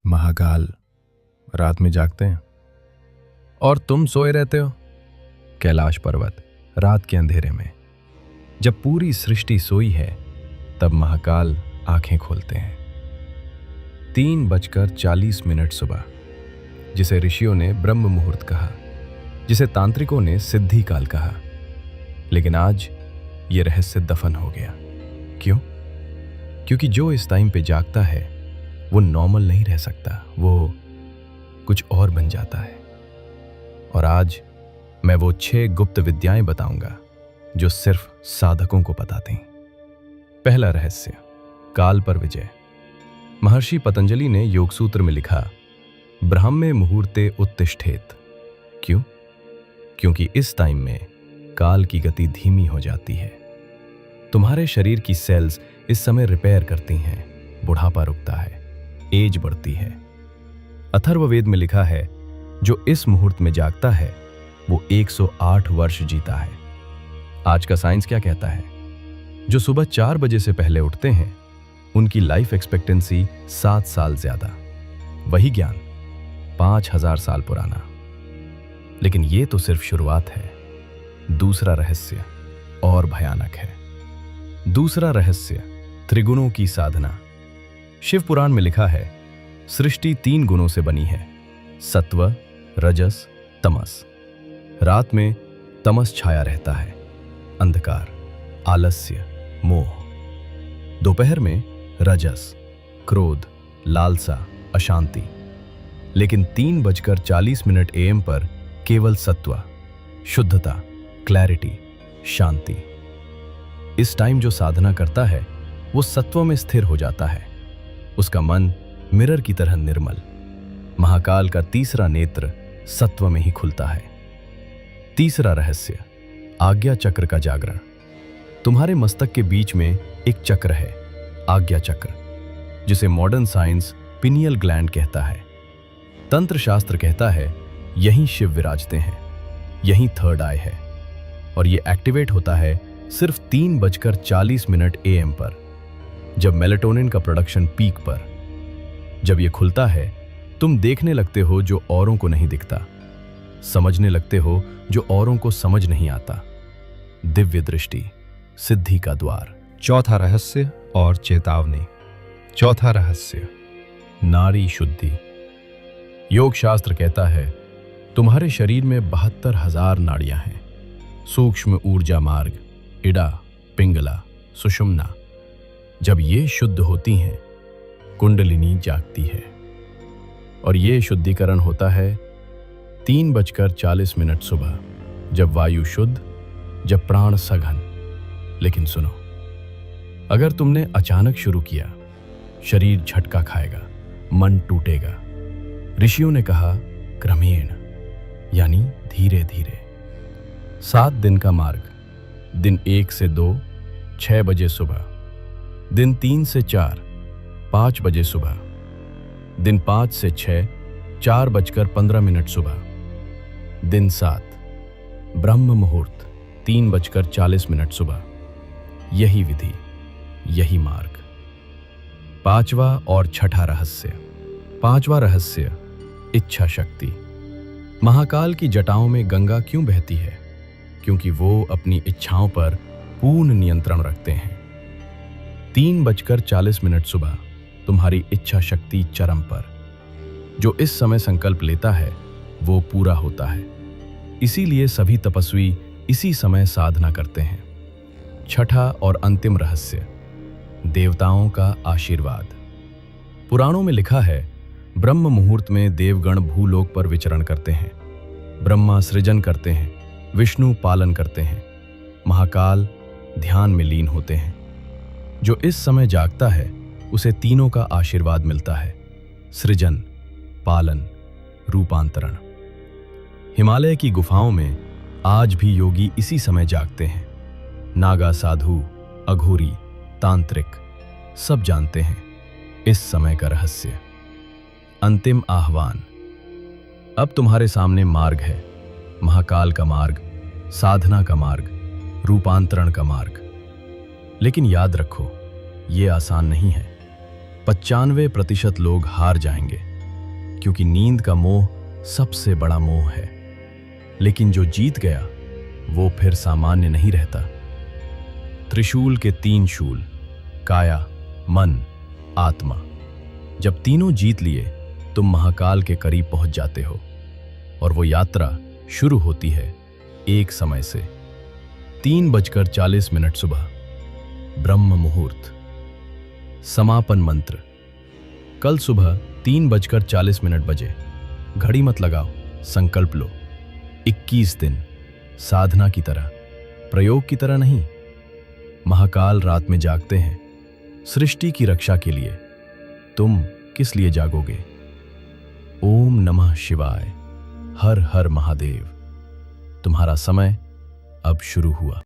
महाकाल रात में जागते हैं और तुम सोए रहते हो। कैलाश पर्वत रात के अंधेरे में जब पूरी सृष्टि सोई है तब महाकाल आंखें खोलते हैं। 3:40 सुबह, जिसे ऋषियों ने ब्रह्म मुहूर्त कहा, जिसे तांत्रिकों ने सिद्धि काल कहा, लेकिन आज ये रहस्य दफन हो गया। क्यों? क्योंकि जो इस टाइम पे जागता है वो नॉर्मल नहीं रह सकता, वो कुछ और बन जाता है। और आज मैं वो 6 गुप्त विद्याएं बताऊंगा जो सिर्फ साधकों को पता थीं। पहला रहस्य, काल पर विजय। महर्षि पतंजलि ने योग सूत्र में लिखा, ब्राह्मे मुहूर्ते उत्तिष्ठेत। क्यों? क्योंकि इस टाइम में काल की गति धीमी हो जाती है। तुम्हारे शरीर की सेल्स इस समय रिपेयर करती हैं, बुढ़ापा रुकता है, एज बढ़ती है। अथर्ववेद में लिखा है, जो इस मुहूर्त में जागता है वो 108 वर्ष जीता है। आज का साइंस क्या कहता है? जो सुबह 4 बजे से पहले उठते हैं उनकी लाइफ एक्सपेक्टेंसी 7 साल ज्यादा। वही ज्ञान 5000 साल पुराना। लेकिन ये तो सिर्फ शुरुआत है। दूसरा रहस्य और भयानक है। दूसरा रहस्य, त्रिगुणों की साधना। शिव पुराण में लिखा है, सृष्टि 3 गुणों से बनी है, सत्व, रजस, तमस। रात में तमस छाया रहता है, अंधकार, आलस्य, मोह। दोपहर में रजस, क्रोध, लालसा, अशांति। लेकिन 3:40 AM पर केवल सत्व, शुद्धता, क्लैरिटी, शांति। इस टाइम जो साधना करता है वो सत्व में स्थिर हो जाता है। उसका मन मिरर की तरह निर्मल। महाकाल का तीसरा नेत्र सत्व में ही खुलता है। तीसरा रहस्य, आज्ञा चक्र का जागरण। तुम्हारे मस्तक के बीच में एक चक्र है, आज्ञा चक्र, जिसे मॉडर्न साइंस पिनियल ग्लैंड कहता है। तंत्र शास्त्र कहता है यहीं शिव विराजते हैं, यहीं थर्ड आई है। और यह एक्टिवेट होता है सिर्फ 3:40 AM पर, जब मेलेटोनिन का प्रोडक्शन पीक पर। जब यह खुलता है तुम देखने लगते हो जो औरों को नहीं दिखता, समझने लगते हो जो औरों को समझ नहीं आता। दिव्य दृष्टि, सिद्धि का द्वार। चौथा रहस्य और चेतावनी। चौथा रहस्य, नारी शुद्धि। योग शास्त्र कहता है तुम्हारे शरीर में 72,000 नाड़ियां हैं। सूक्ष्म ऊर्जा मार्ग, इड़ा, पिंगला, सुषुम्ना। जब ये शुद्ध होती हैं, कुंडलिनी जागती है। और ये शुद्धिकरण होता है 3:40 सुबह, जब वायु शुद्ध, जब प्राण सघन। लेकिन सुनो, अगर तुमने अचानक शुरू किया, शरीर झटका खाएगा, मन टूटेगा। ऋषियों ने कहा क्रमेण, यानी धीरे धीरे। 7 दिन का मार्ग। दिन 1 से 2, 6 बजे सुबह। दिन 3 से 4, 5 बजे सुबह। दिन 5 से 6, 4:15 सुबह। दिन 7, ब्रह्म मुहूर्त, 3:40 सुबह। यही विधि, यही मार्ग। 5वां और छठा रहस्य। 5वां रहस्य, इच्छा शक्ति। महाकाल की जटाओं में गंगा क्यों बहती है? क्योंकि वो अपनी इच्छाओं पर पूर्ण नियंत्रण रखते हैं। 3:40 सुबह तुम्हारी इच्छा शक्ति चरम पर। जो इस समय संकल्प लेता है वो पूरा होता है। इसीलिए सभी तपस्वी इसी समय साधना करते हैं। छठा और अंतिम रहस्य, देवताओं का आशीर्वाद। पुराणों में लिखा है, ब्रह्म मुहूर्त में देवगण भूलोक पर विचरण करते हैं। ब्रह्मा सृजन करते हैं, विष्णु पालन करते हैं, महाकाल ध्यान में लीन होते हैं। जो इस समय जागता है उसे तीनों का आशीर्वाद मिलता है, सृजन, पालन, रूपांतरण। हिमालय की गुफाओं में आज भी योगी इसी समय जागते हैं। नागा साधु, अघोरी, तांत्रिक सब जानते हैं इस समय का रहस्य। अंतिम आह्वान। अब तुम्हारे सामने मार्ग है, महाकाल का मार्ग, साधना का मार्ग, रूपांतरण का मार्ग। लेकिन याद रखो, ये आसान नहीं है। 95% लोग हार जाएंगे, क्योंकि नींद का मोह सबसे बड़ा मोह है। लेकिन जो जीत गया वो फिर सामान्य नहीं रहता। त्रिशूल के 3 शूल, काया, मन, आत्मा, जब तीनों जीत लिए तुम महाकाल के करीब पहुंच जाते हो और वो यात्रा शुरू होती है एक समय से। 3:40 सुबह, ब्रह्म मुहूर्त। समापन मंत्र। कल सुबह 3:40 बजे। घड़ी मत लगाओ, संकल्प लो। 21 दिन, साधना की तरह, प्रयोग की तरह नहीं। महाकाल रात में जागते हैं सृष्टि की रक्षा के लिए। तुम किस लिए जागोगे? ओम नमः शिवाय, हर हर महादेव। तुम्हारा समय अब शुरू हुआ।